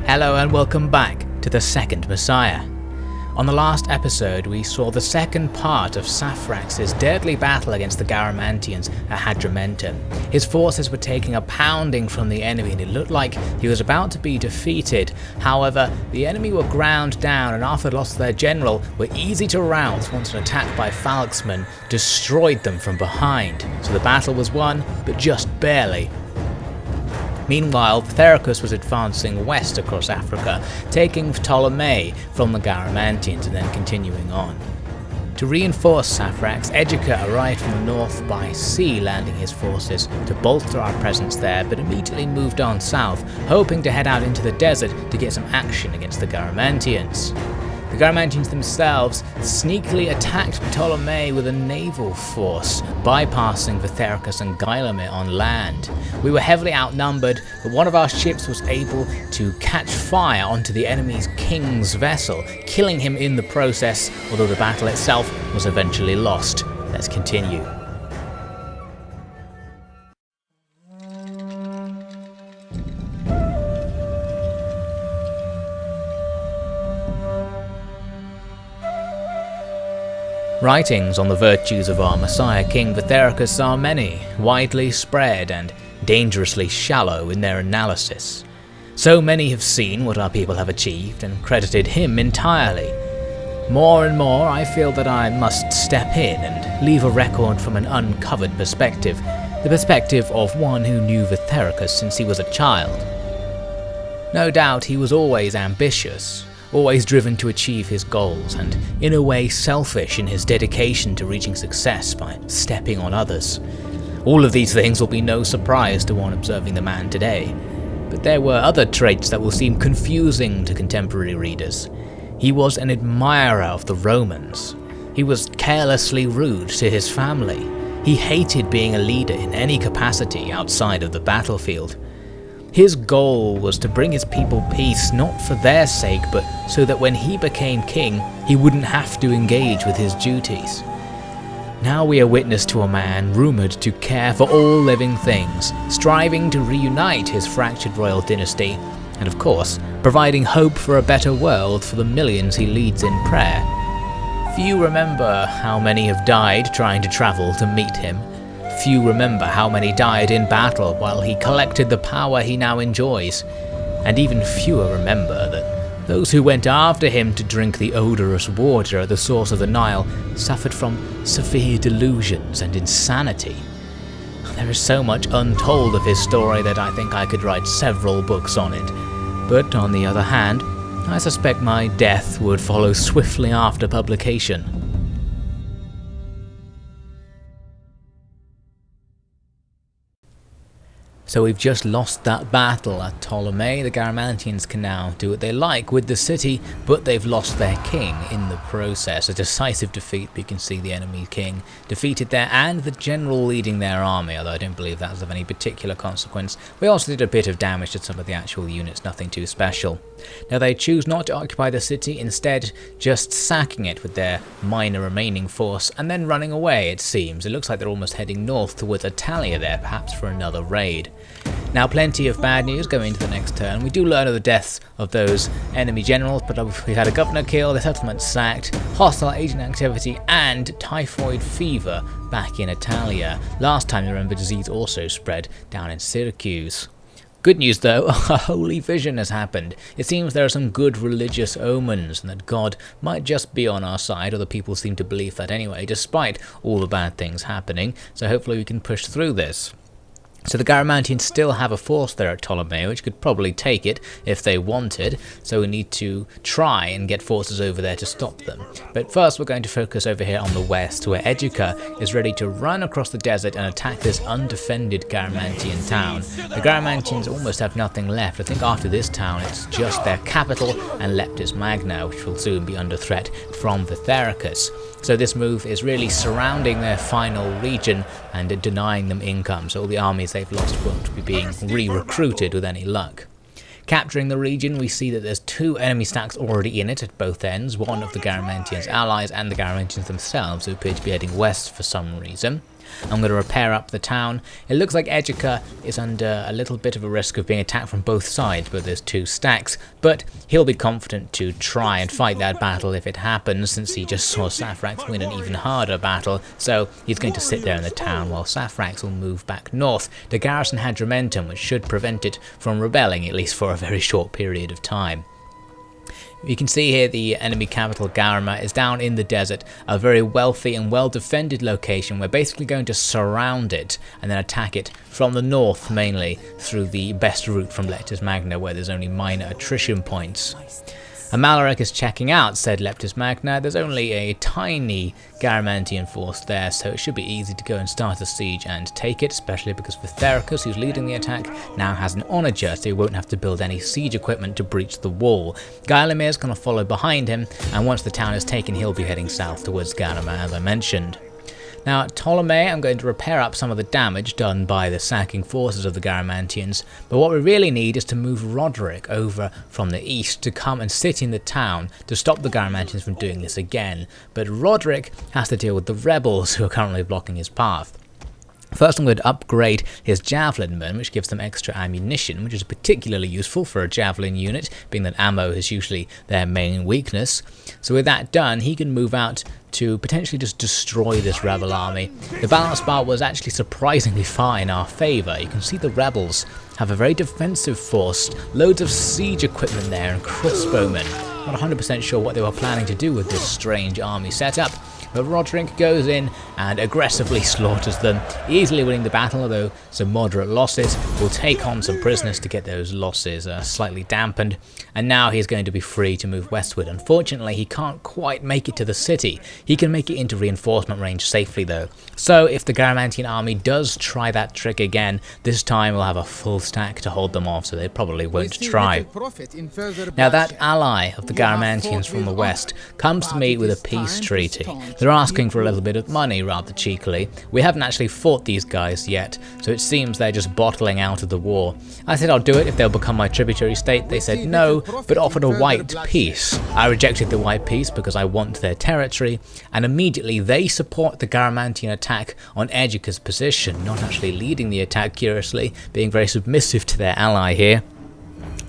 Hello and welcome back to the Second Messiah. On the last episode we saw the second part of Saphrax's deadly battle against the Garamantians at Hadramenter. His forces were taking a pounding from the enemy and it looked like he was about to be defeated. However, the enemy were ground down and after the loss of their general were easy to rout once an attack by Falxman destroyed them from behind. So the battle was won, but just barely. Meanwhile, Pthericus was advancing west across Africa, taking Ptolemais from the Garamantians and then continuing on. To reinforce Saphrax, Egica arrived from the north by sea, landing his forces to bolster our presence there, but immediately moved on south, hoping to head out into the desert to get some action against the Garamantians. The Garamantians themselves sneakily attacked Ptolemais with a naval force, bypassing Pthericus and Gailamir on land. We were heavily outnumbered, but one of our ships was able to catch fire onto the enemy's king's vessel, killing him in the process, although the battle itself was eventually lost. Let's continue. Writings on the virtues of our Messiah King Pthericus are many, widely spread and dangerously shallow in their analysis. So many have seen what our people have achieved and credited him entirely. More and more I feel that I must step in and leave a record from an uncovered perspective, the perspective of one who knew Pthericus since he was a child. No doubt he was always ambitious, always driven to achieve his goals, and in a way selfish in his dedication to reaching success by stepping on others. All of these things will be no surprise to one observing the man today, but there were other traits that will seem confusing to contemporary readers. He was an admirer of the Romans. He was carelessly rude to his family. He hated being a leader in any capacity outside of the battlefield. His goal was to bring his people peace not for their sake, but so that when he became king, he wouldn't have to engage with his duties. Now we are witness to a man rumoured to care for all living things, striving to reunite his fractured royal dynasty, and of course, providing hope for a better world for the millions he leads in prayer. Few remember how many have died trying to travel to meet him. Few remember how many died in battle while he collected the power he now enjoys, and even fewer remember that those who went after him to drink the odorous water at the source of the Nile suffered from severe delusions and insanity. There is so much untold of his story that I think I could write several books on it, but on the other hand, I suspect my death would follow swiftly after publication. So we've just lost that battle at Ptolemais. The Garamantians can now do what they like with the city, but they've lost their king in the process. A decisive defeat. You can see the enemy king defeated there and the general leading their army, although I don't believe that was of any particular consequence. We also did a bit of damage to some of the actual units, nothing too special. Now they choose not to occupy the city, instead just sacking it with their minor remaining force and then running away, it seems. It looks like they're almost heading north towards Attila there, perhaps for another raid. Now plenty of bad news going into the next turn. We do learn of the deaths of those enemy generals, but we've had a governor killed, a settlement sacked, hostile agent activity and typhoid fever back in Italia. Last time you remember disease also spread down in Syracuse. Good news though, a holy vision has happened. It seems there are some good religious omens and that God might just be on our side, or the people seem to believe that anyway, despite all the bad things happening, so hopefully we can push through this. So the Garamantians still have a force there at Ptolemais, which could probably take it if they wanted, so we need to try and get forces over there to stop them. But first we're going to focus over here on the west, where Egica is ready to run across the desert and attack this undefended Garamantian town. The Garamantians almost have nothing left. I think after this town it's just their capital and Leptis Magna, which will soon be under threat from Pthericus. So this move is really surrounding their final region and denying them income, so all the armies they've lost won't be being re-recruited with any luck. Capturing the region, we see that there's two enemy stacks already in it at both ends, one of the Garamantians' allies and the Garamantians themselves, who appear to be heading west for some reason. I'm going to repair up the town. It looks like Egica is under a little bit of a risk of being attacked from both sides, but there's 2 stacks, but he'll be confident to try and fight that battle if it happens, since he just saw Safrax win an even harder battle, so he's going to sit there in the town while Safrax will move back north to garrison Hadrimentum, which should prevent it from rebelling, at least for a very short period of time. You can see here the enemy capital Garama is down in the desert, a very wealthy and well defended location. We're basically going to surround it and then attack it from the north, mainly through the best route from Lectus Magna, where there's only minor attrition points. Amalric is checking out, said Leptis Magna. There's only a tiny Garamantian force there, so it should be easy to go and start a siege and take it, especially because Vithericus, who's leading the attack, now has an onager, so he won't have to build any siege equipment to breach the wall. Gailemir's going to follow behind him, and once the town is taken, he'll be heading south towards Garama, as I mentioned. Now, at Ptolemais, I'm going to repair up some of the damage done by the sacking forces of the Garamantians, but what we really need is to move Roderick over from the east to come and sit in the town to stop the Garamantians from doing this again. But Roderick has to deal with the rebels who are currently blocking his path. First, I'm going to upgrade his javelin men, which gives them extra ammunition, which is particularly useful for a javelin unit, being that ammo is usually their main weakness. So with that done, he can move out to potentially just destroy this rebel army. The balance bar was actually surprisingly far in our favour. You can see the rebels have a very defensive force, loads of siege equipment there and crossbowmen. Not 100% sure what they were planning to do with this strange army setup, but Roderick goes in and aggressively slaughters them, easily winning the battle, although some moderate losses. Will take on some prisoners to get those losses slightly dampened, and now he's going to be free to move westward. Unfortunately, he can't quite make it to the city. He can make it into reinforcement range safely though, so if the Garamantian army does try that trick again, this time we'll have a full stack to hold them off, so they probably won't try. Now that ally of the Garamantians from the west comes to me with a peace treaty. They're asking for a little bit of money rather cheekily. We haven't actually fought these guys yet, so it seems they're just bottling out of the war. I said I'll do it if they'll become my tributary state. They said no, but offered a white peace. I rejected the white peace because I want their territory, and immediately they support the Garamantian attack on Egica's position, not actually leading the attack, curiously, being very submissive to their ally here.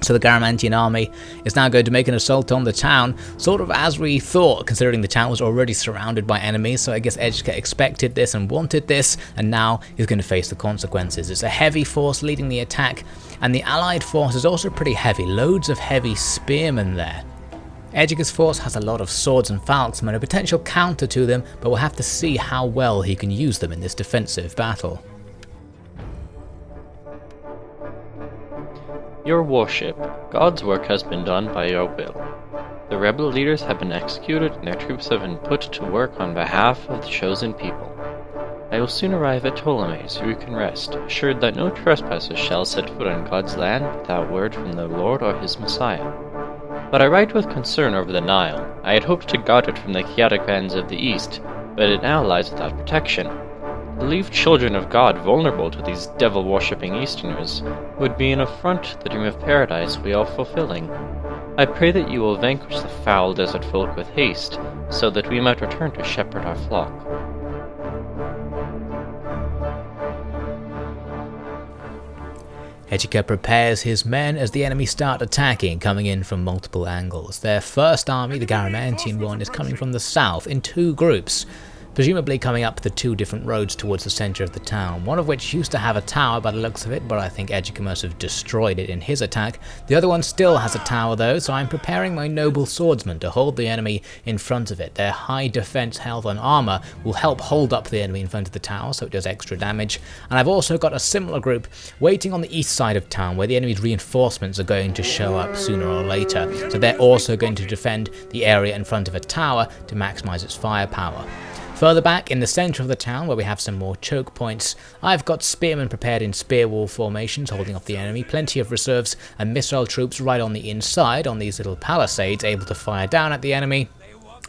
So the Garamantian army is now going to make an assault on the town, sort of as we thought, considering the town was already surrounded by enemies, so I guess Egica expected this and wanted this, and now he's going to face the consequences. It's a heavy force leading the attack, and the allied force is also pretty heavy, loads of heavy spearmen there. Egica's force has a lot of swords and falchion, a potential counter to them, but we'll have to see how well he can use them in this defensive battle. Your worship, God's work has been done by your will. The rebel leaders have been executed and their troops have been put to work on behalf of the chosen people. I will soon arrive at Ptolemais, so you can rest, assured that no trespassers shall set foot on God's land without word from the Lord or his Messiah. But I write with concern over the Nile. I had hoped to guard it from the chaotic bands of the east, but it now lies without protection. To leave children of God vulnerable to these devil-worshipping Easterners would be an affront to the dream of paradise we are fulfilling. I pray that you will vanquish the foul desert folk with haste, so that we might return to shepherd our flock. Egica prepares his men as the enemy start attacking, coming in from multiple angles. Their first army, the Garamantian one, is coming from the south in 2 groups, presumably coming up the 2 different roads towards the centre of the town, one of which used to have a tower by the looks of it, but I think Egica must have destroyed it in his attack. The other one still has a tower though, so I'm preparing my noble swordsmen to hold the enemy in front of it. Their high defense, health and armour will help hold up the enemy in front of the tower, so it does extra damage. And I've also got a similar group waiting on the east side of town, where the enemy's reinforcements are going to show up sooner or later, so they're also going to defend the area in front of a tower to maximise its firepower. Further back in the centre of the town, where we have some more choke points, I've got spearmen prepared in spear wall formations holding off the enemy, plenty of reserves and missile troops right on the inside on these little palisades able to fire down at the enemy.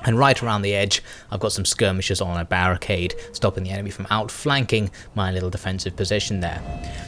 And right around the edge, I've got some skirmishers on a barricade, stopping the enemy from outflanking my little defensive position there.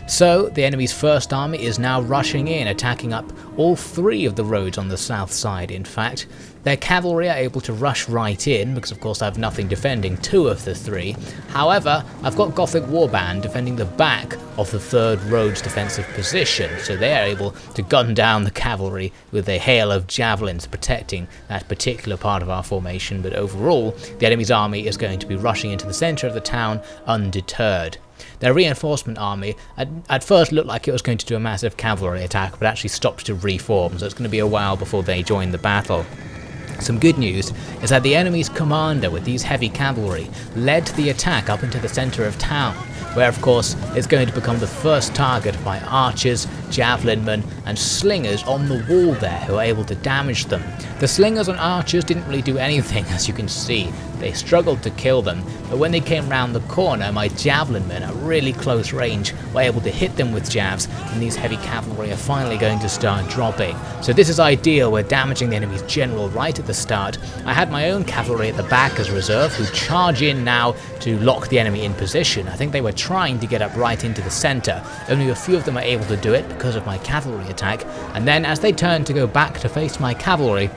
So the enemy's first army is now rushing in, attacking up all 3 of the roads on the south side, in fact. Their cavalry are able to rush right in, because of course I have nothing defending 2 of the 3. However, I've got Gothic Warband defending the back of the 3rd road's defensive position, so they are able to gun down the cavalry with a hail of javelins protecting that particular part of our formation, but overall, the enemy's army is going to be rushing into the centre of the town undeterred. Their reinforcement army at first looked like it was going to do a massive cavalry attack, but actually stopped to reform, so it's going to be a while before they join the battle. Some good news is that the enemy's commander with these heavy cavalry led the attack up into the centre of town, where of course it's going to become the first target by archers, javelinmen and slingers on the wall there who are able to damage them. The slingers and archers didn't really do anything, as you can see. They struggled to kill them, but when they came round the corner, my javelin men at really close range were able to hit them with jabs, and these heavy cavalry are finally going to start dropping. So this is ideal. We're damaging the enemy's general right at the start. I had my own cavalry at the back as reserve, who charge in now to lock the enemy in position. I think they were trying to get up right into the centre. Only a few of them are able to do it because of my cavalry attack, and then as they turn to go back to face my cavalry,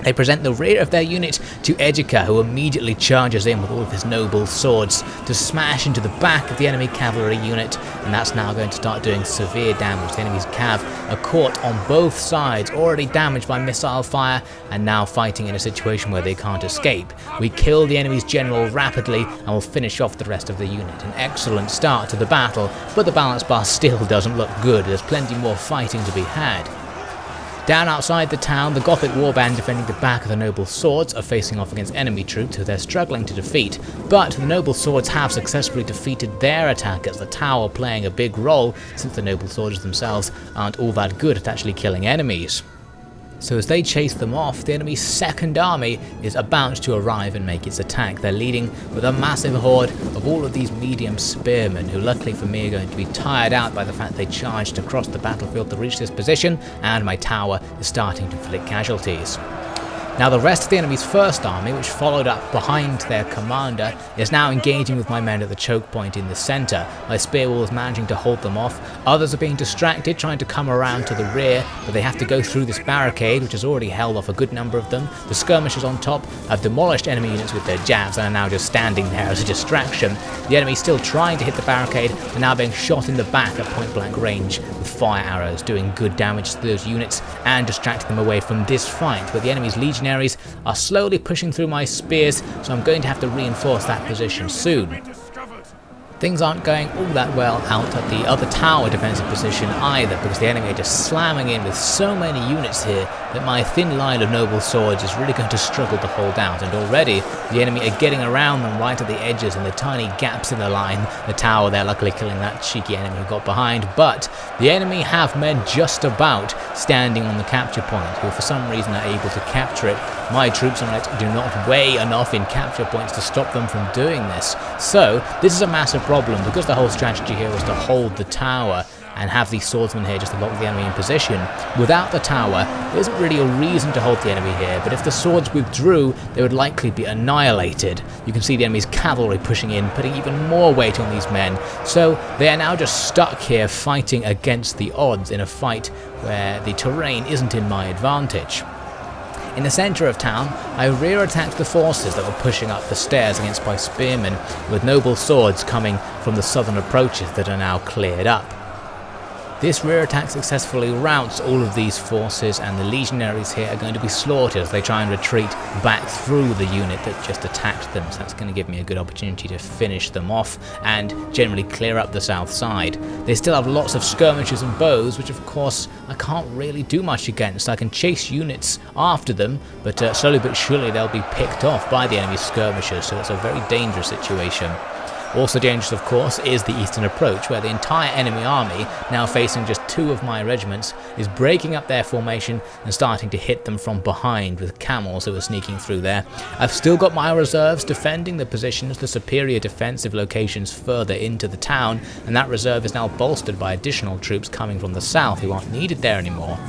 they present the rear of their unit to Egica, who immediately charges in with all of his noble swords to smash into the back of the enemy cavalry unit, and that's now going to start doing severe damage. The enemy's cav are caught on both sides, already damaged by missile fire, and now fighting in a situation where they can't escape. We kill the enemy's general rapidly, and will finish off the rest of the unit. An excellent start to the battle, but the balance bar still doesn't look good. There's plenty more fighting to be had. Down outside the town, the Gothic warband defending the back of the Noble Swords are facing off against enemy troops who they're struggling to defeat, but the Noble Swords have successfully defeated their attackers, the tower playing a big role since the Noble Swords themselves aren't all that good at actually killing enemies. So as they chase them off, the enemy's second army is about to arrive and make its attack. They're leading with a massive horde of all of these medium spearmen, who luckily for me are going to be tired out by the fact they charged across the battlefield to reach this position, and my tower is starting to inflict casualties. Now the rest of the enemy's first army, which followed up behind their commander, is now engaging with my men at the choke point in the centre. My spear wall is managing to hold them off. Others are being distracted, trying to come around to the rear, but they have to go through this barricade, which has already held off a good number of them. The skirmishers on top have demolished enemy units with their jabs and are now just standing there as a distraction. The enemy still trying to hit the barricade and now being shot in the back at point blank range with fire arrows, doing good damage to those units and distracting them away from this fight, where the enemy's legionaries are slowly pushing through my spears, so I'm going to have to reinforce that position soon. Things aren't going all that well out at the other tower defensive position either, because the enemy are just slamming in with so many units here that my thin line of noble swords is really going to struggle to hold out, and already the enemy are getting around them right at the edges and the tiny gaps in the line. The tower there luckily killing that cheeky enemy who got behind, but the enemy have men just about standing on the capture point who for some reason are able to capture it. My troops on it do not weigh enough in capture points to stop them from doing this. So this is a massive problem, because the whole strategy here was to hold the tower and have these swordsmen here just to lock the enemy in position. Without the tower, there isn't really a reason to hold the enemy here, but if the swords withdrew, they would likely be annihilated. You can see the enemy's cavalry pushing in, putting even more weight on these men, so they are now just stuck here fighting against the odds in a fight where the terrain isn't in my advantage. In the centre of town, I rear-attacked the forces that were pushing up the stairs against my spearmen, with noble swords coming from the southern approaches that are now cleared up. This rear attack successfully routs all of these forces, and the legionaries here are going to be slaughtered as they try and retreat back through the unit that just attacked them, so that's going to give me a good opportunity to finish them off and generally clear up the south side. They still have lots of skirmishers and bows, which of course I can't really do much against. I can chase units after them, but slowly but surely they'll be picked off by the enemy skirmishers, so it's a very dangerous situation. Also dangerous, of course, is the eastern approach, where the entire enemy army, now facing just 2 of my regiments, is breaking up their formation and starting to hit them from behind with camels who are sneaking through there. I've still got my reserves defending the positions, the superior defensive locations further into the town, and that reserve is now bolstered by additional troops coming from the south who aren't needed there anymore.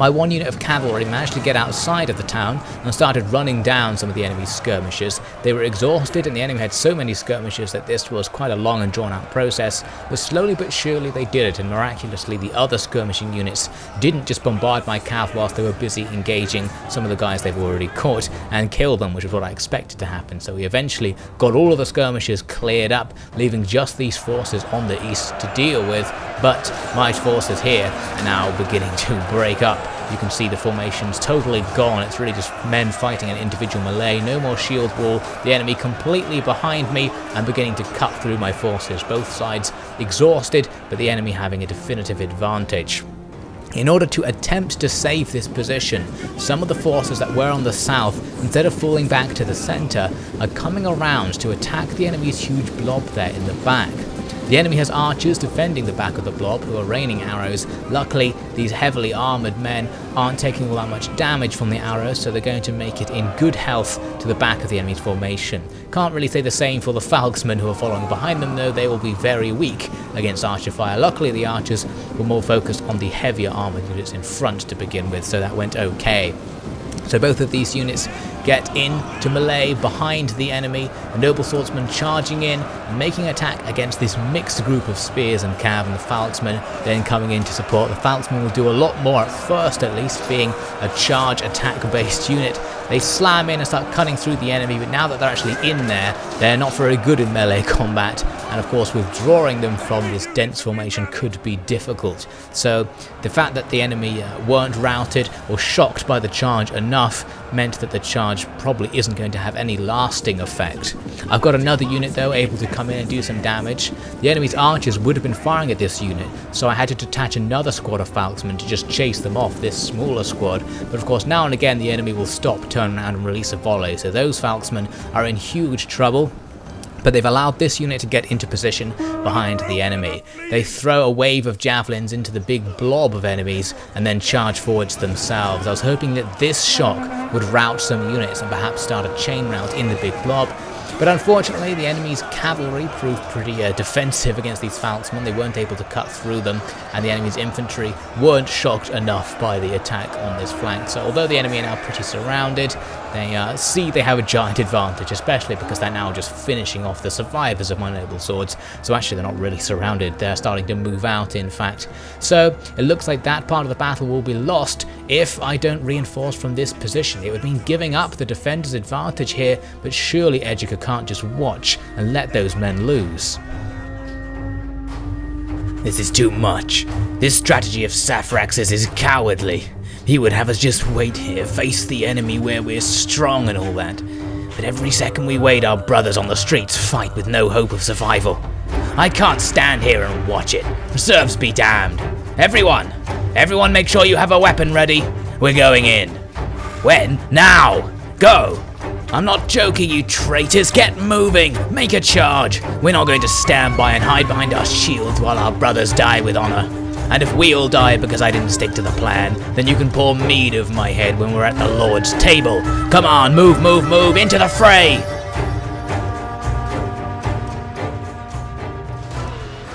My one unit of cavalry managed to get outside of the town and started running down some of the enemy's skirmishers. They were exhausted and the enemy had so many skirmishers that this was quite a long and drawn out process, but slowly but surely they did it, and miraculously the other skirmishing units didn't just bombard my cav whilst they were busy engaging some of the guys they've already caught and kill them, which is what I expected to happen. So we eventually got all of the skirmishers cleared up, leaving just these forces on the east to deal with, but my forces here are now beginning to break up. You can see the formation's totally gone. It's really just men fighting an individual melee. No more shield wall. The enemy completely behind me and beginning to cut through my forces. Both sides exhausted, but the enemy having a definitive advantage. In order to attempt to save this position, some of the forces that were on the south, instead of falling back to the centre, are coming around to attack the enemy's huge blob there in the back. The enemy has archers defending the back of the blob who are raining arrows. Luckily, these heavily armoured men aren't taking all that much damage from the arrows, so they're going to make it in good health to the back of the enemy's formation. Can't really say the same for the falxmen who are following behind them, though. They will be very weak against archer fire. Luckily, the archers were more focused on the heavier armoured units in front to begin with, so that went okay. So both of these units get in to melee behind the enemy, a noble swordsman charging in and making attack against this mixed group of spears and cav, and the falxmen then coming in to support. The falxmen will do a lot more at first, at least, being a charge attack based unit. They slam in and start cutting through the enemy, but now that they're actually in there, they're not very good in melee combat, and of course withdrawing them from this dense formation could be difficult. So the fact that the enemy weren't routed or shocked by the charge enough meant that the charge probably isn't going to have any lasting effect. I've got another unit though able to come in and do some damage. The enemy's archers would have been firing at this unit, so I had to detach another squad of falxmen to just chase them off, this smaller squad. But of course now and again the enemy will stop, turn around and release a volley, so those falxmen are in huge trouble. But they've allowed this unit to get into position behind the enemy. They throw a wave of javelins into the big blob of enemies and then charge forwards themselves. I was hoping that this shock would rout some units and perhaps start a chain rout in the big blob. But unfortunately, the enemy's cavalry proved pretty defensive against these falxmen. They weren't able to cut through them, and the enemy's infantry weren't shocked enough by the attack on this flank. So although the enemy are now pretty surrounded, they see they have a giant advantage, especially because they're now just finishing off the survivors of my noble swords. So actually they're not really surrounded, they're starting to move out in fact. So it looks like that part of the battle will be lost if I don't reinforce from this position. It would mean giving up the defender's advantage here, but surely Egica can't just watch and let those men lose. This is too much. This strategy of Saphrax's is cowardly. He would have us just wait here, face the enemy where we're strong and all that. But every second we wait, our brothers on the streets fight with no hope of survival. I can't stand here and watch it. Reserves be damned. Everyone make sure you have a weapon ready. We're going in. When? Now! Go! I'm not joking, you traitors. Get moving. Make a charge. We're not going to stand by and hide behind our shields while our brothers die with honor. And if we all die because I didn't stick to the plan, then you can pour mead over my head when we're at the Lord's table. Come on, move, into the fray!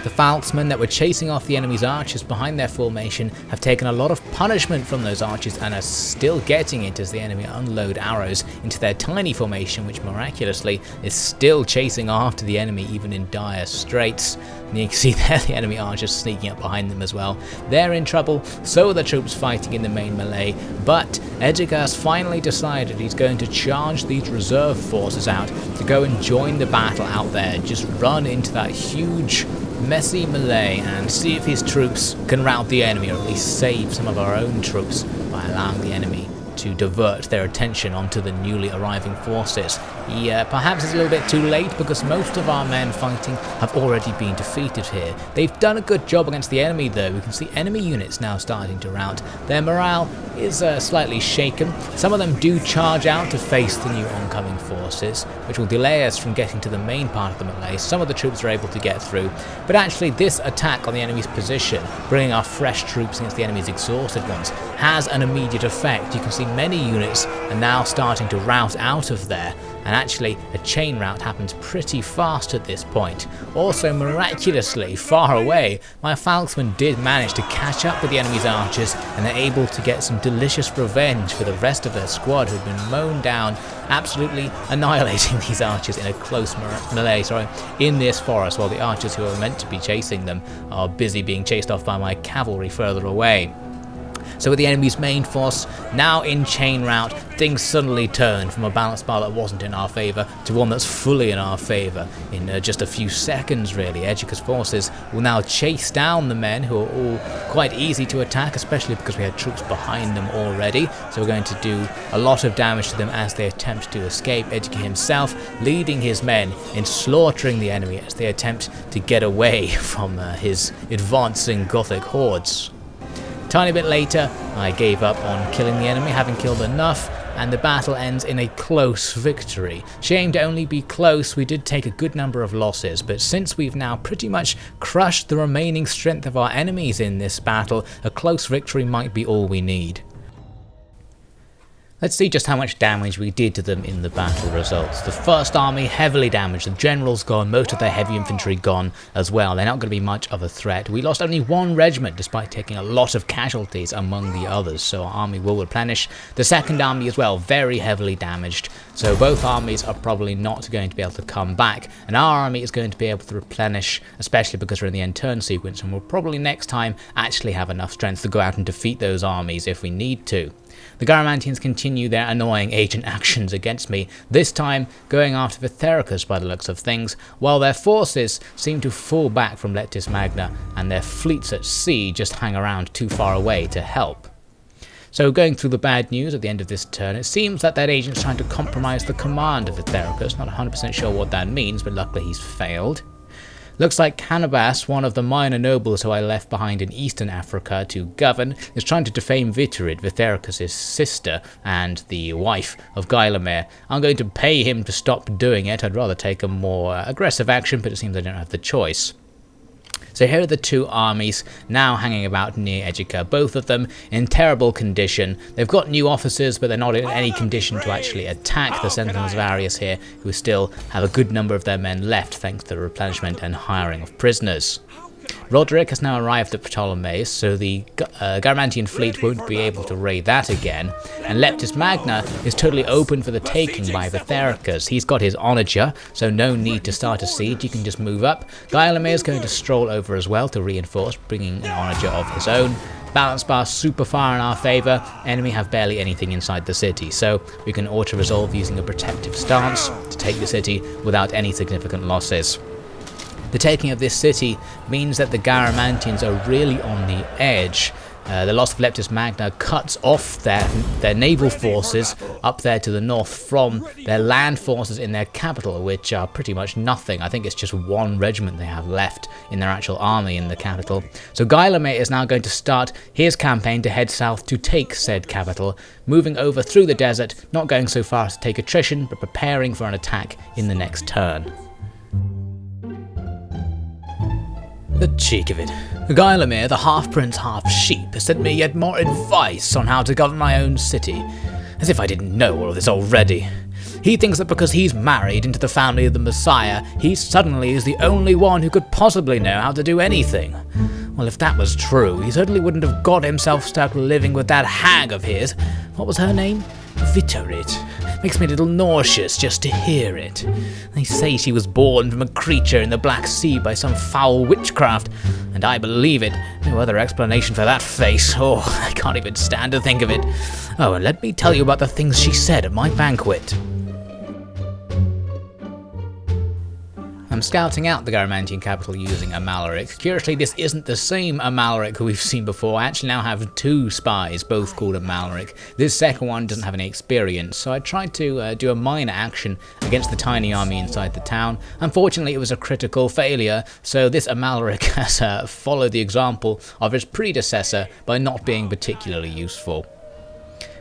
The falxmen that were chasing off the enemy's archers behind their formation have taken a lot of punishment from those archers and are still getting it as the enemy unload arrows into their tiny formation, which miraculously is still chasing after the enemy even in dire straits. And you can see there the enemy archers sneaking up behind them as well. They're in trouble, so are the troops fighting in the main melee, but Egica has finally decided he's going to charge these reserve forces out to go and join the battle out there, just run into that huge messy melee and see if his troops can rout the enemy, or at least save some of our own troops by allowing the enemy to divert their attention onto the newly arriving forces. He perhaps is a little bit too late because most of our men fighting have already been defeated here. They've done a good job against the enemy though. We can see enemy units now starting to rout. Their morale is slightly shaken. Some of them do charge out to face the new oncoming forces, which will delay us from getting to the main part of the melee. Some of the troops are able to get through, but actually this attack on the enemy's position, bringing our fresh troops against the enemy's exhausted ones, has an immediate effect. You can see many units are now starting to rout out of there, and actually a chain rout happens pretty fast at this point. Also miraculously, far away, my Falxmen did manage to catch up with the enemy's archers, and they're able to get some delicious revenge for the rest of their squad who've been mown down, absolutely annihilating these archers in a close melee in this forest, while the archers who are meant to be chasing them are busy being chased off by my cavalry further away. So with the enemy's main force now in chain rout, things suddenly turned from a balance bar that wasn't in our favour to one that's fully in our favour. In just a few seconds really, Egica's forces will now chase down the men who are all quite easy to attack, especially because we had troops behind them already. So we're going to do a lot of damage to them as they attempt to escape. Egica himself leading his men in slaughtering the enemy as they attempt to get away from his advancing Gothic hordes. Tiny bit later, I gave up on killing the enemy, having killed enough, and the battle ends in a close victory. Shame to only be close, we did take a good number of losses, but since we've now pretty much crushed the remaining strength of our enemies in this battle, a close victory might be all we need. Let's see just how much damage we did to them in the battle results. The first army heavily damaged, the generals gone, most of their heavy infantry gone as well. They're not going to be much of a threat. We lost only one regiment despite taking a lot of casualties among the others, so our army will replenish. The second army as well, very heavily damaged, so both armies are probably not going to be able to come back, and our army is going to be able to replenish, especially because we're in the end turn sequence, and we'll probably next time actually have enough strength to go out and defeat those armies if we need to. The Garamantians continue their annoying agent actions against me, this time going after Vitericus by the looks of things, while their forces seem to fall back from Lectis Magna and their fleets at sea just hang around too far away to help. So going through the bad news at the end of this turn, it seems that agent's trying to compromise the command of Vitericus, not 100% sure what that means, but luckily he's failed. Looks like Canabas, one of the minor nobles who I left behind in Eastern Africa to govern, is trying to defame Viturid, Vitericus' sister and the wife of Gailamir. I'm going to pay him to stop doing it. I'd rather take a more aggressive action, but it seems I don't have the choice. So here are the two armies now hanging about near Egica, both of them in terrible condition. They've got new officers, but they're not in any condition to actually attack the Sentinels of Arius here, who still have a good number of their men left thanks to the replenishment and hiring of prisoners. Roderick has now arrived at Ptolemais, so the Garamantian fleet won't be able to raid that again, and Lectis Magna is totally open for the taking by Vitericus. He's got his onager, so no need to start a siege, he can just move up. Gailamir is going to stroll over as well to reinforce, bringing an onager of his own. Balance bar super far in our favour, enemy have barely anything inside the city, so we can auto-resolve using a protective stance to take the city without any significant losses. The taking of this city means that the Garamantians are really on the edge. The loss of Lectis Magna cuts off their naval forces up there to the north from their land forces in their capital, which are pretty much nothing. I think it's just one regiment they have left in their actual army in the capital. So Gailamir is now going to start his campaign to head south to take said capital, moving over through the desert, not going so far as to take attrition, but preparing for an attack in the next turn. The cheek of it. Gailamir, the half-prince, half-sheep, has sent me yet more advice on how to govern my own city, as if I didn't know all of this already. He thinks that because he's married into the family of the Messiah, he suddenly is the only one who could possibly know how to do anything. Well, if that was true, he certainly wouldn't have got himself stuck living with that hag of his. What was her name? Viturid. Makes me a little nauseous just to hear it. They say she was born from a creature in the Black Sea by some foul witchcraft, and I believe it. No other explanation for that face. Oh, I can't even stand to think of it. Oh, and let me tell you about the things she said at my banquet. I'm scouting out the Garamantian capital using Amalric. Curiously, this isn't the same Amalric who we've seen before. I actually now have two spies, both called Amalric. This second one doesn't have any experience, so I tried to do a minor action against the tiny army inside the town. Unfortunately, it was a critical failure, so this Amalric has followed the example of his predecessor by not being particularly useful.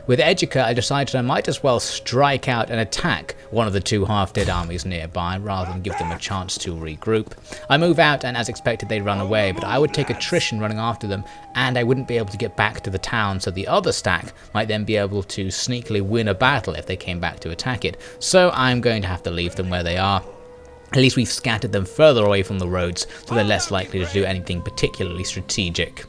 With Egica, I decided I might as well strike out and attack one of the two half-dead armies nearby, rather than give them a chance to regroup. I move out, and as expected they run away, but I would take attrition running after them, and I wouldn't be able to get back to the town, so the other stack might then be able to sneakily win a battle if they came back to attack it. So I'm going to have to leave them where they are. At least we've scattered them further away from the roads, so they're less likely to do anything particularly strategic.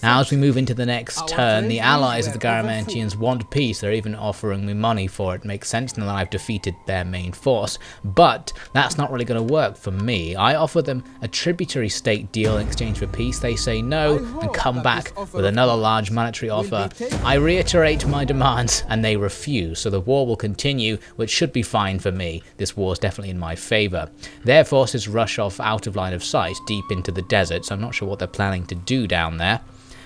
Now as we move into the next turn, the allies of the Garamantians want peace. They're even offering me money for it. Makes sense now that I've defeated their main force, but that's not really going to work for me. I offer them a tributary state deal in exchange for peace. They say no and come back with another large monetary offer. I reiterate my demands and they refuse, so the war will continue, which should be fine for me. This war is definitely in my favour. Their forces rush off out of line of sight deep into the desert, so I'm not sure what they're planning to do down there.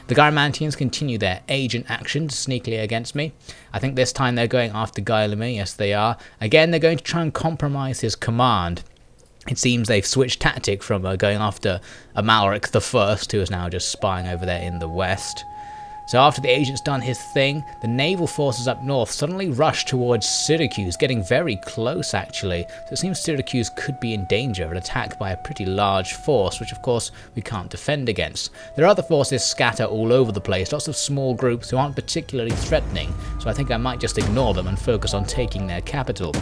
The Garamantians continue their agent action sneakily against me. I think this time they're going after Ptolemais, yes they are. Again, they're going to try and compromise his command. It seems they've switched tactic from going after Amalric I, who is now just spying over there in the west. So after the agent's done his thing, the naval forces up north suddenly rush towards Syracuse, getting very close actually. So it seems Syracuse could be in danger of an attack by a pretty large force, which of course we can't defend against. Their other forces scatter all over the place, lots of small groups who aren't particularly threatening, so I think I might just ignore them and focus on taking their capital.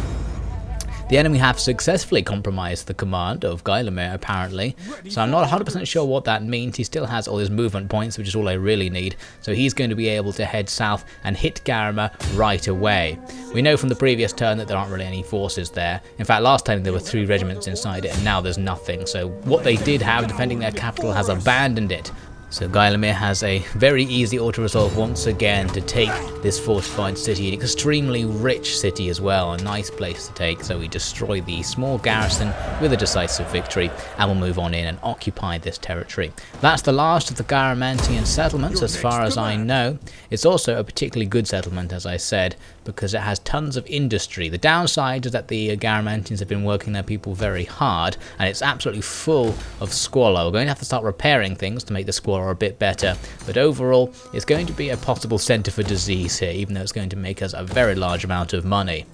The enemy have successfully compromised the command of Ptolemais apparently, so I'm not 100% sure what that means. He still has all his movement points, which is all I really need, so he's going to be able to head south and hit Garama right away. We know from the previous turn that there aren't really any forces there. In fact, last time there were 3 regiments inside it and now there's nothing, so what they did have defending their capital has abandoned it. So Ptolemais has a very easy auto-resolve once again to take this fortified city, an extremely rich city as well, a nice place to take, so we destroy the small garrison with a decisive victory and we'll move on in and occupy this territory. That's the last of the Garamantian settlements as far as I know. It's also a particularly good settlement, as I said, because it has tons of industry. The downside is that the Garamantians have been working their people very hard and it's absolutely full of squalor. We're going to have to start repairing things to make the squalor a bit better, but overall it's going to be a possible centre for disease here, even though it's going to make us a very large amount of money.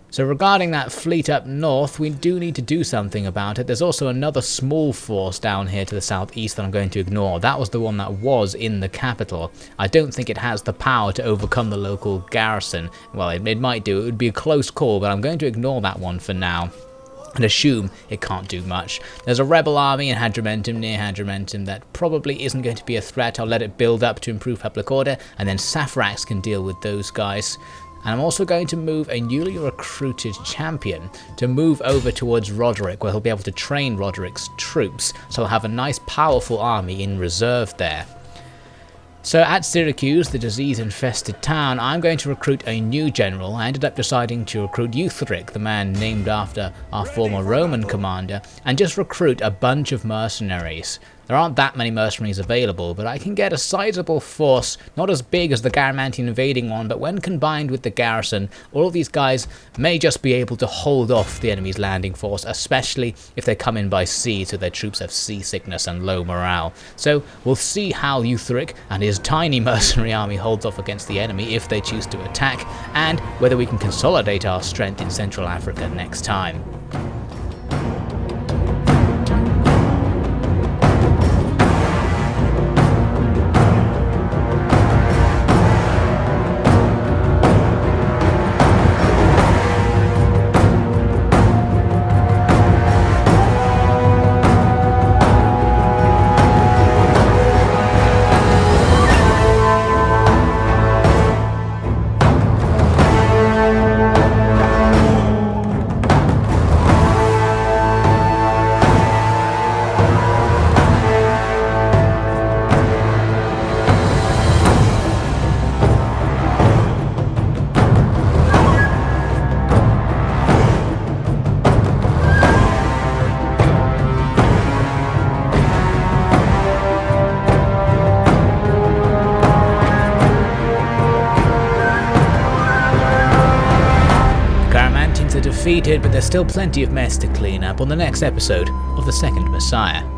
So regarding that fleet up north, we do need to do something about it. There's also another small force down here to the southeast that I'm going to ignore. That was the one that was in the capital. I don't think it has the power to overcome the local garrison. Well, it might do. It would be a close call, but I'm going to ignore that one for now and assume it can't do much. There's a rebel army in Hadrumetum, near Hadrumetum, that probably isn't going to be a threat. I'll let it build up to improve public order, and then Saphrax can deal with those guys. And I'm also going to move a newly recruited champion to move over towards Roderick, where he'll be able to train Roderick's troops, so he'll have a nice powerful army in reserve there. So at Syracuse, the disease-infested town, I'm going to recruit a new general. I ended up deciding to recruit Eutharic, the man named after our former Roman commander, and just recruit a bunch of mercenaries. There aren't that many mercenaries available, but I can get a sizable force, not as big as the Garamantian invading one, but when combined with the garrison, all of these guys may just be able to hold off the enemy's landing force, especially if they come in by sea, so their troops have seasickness and low morale. So we'll see how Eutharic and his tiny mercenary army holds off against the enemy if they choose to attack, and whether we can consolidate our strength in Central Africa next time. Defeated, but there's still plenty of mess to clean up on the next episode of The Second Messiah.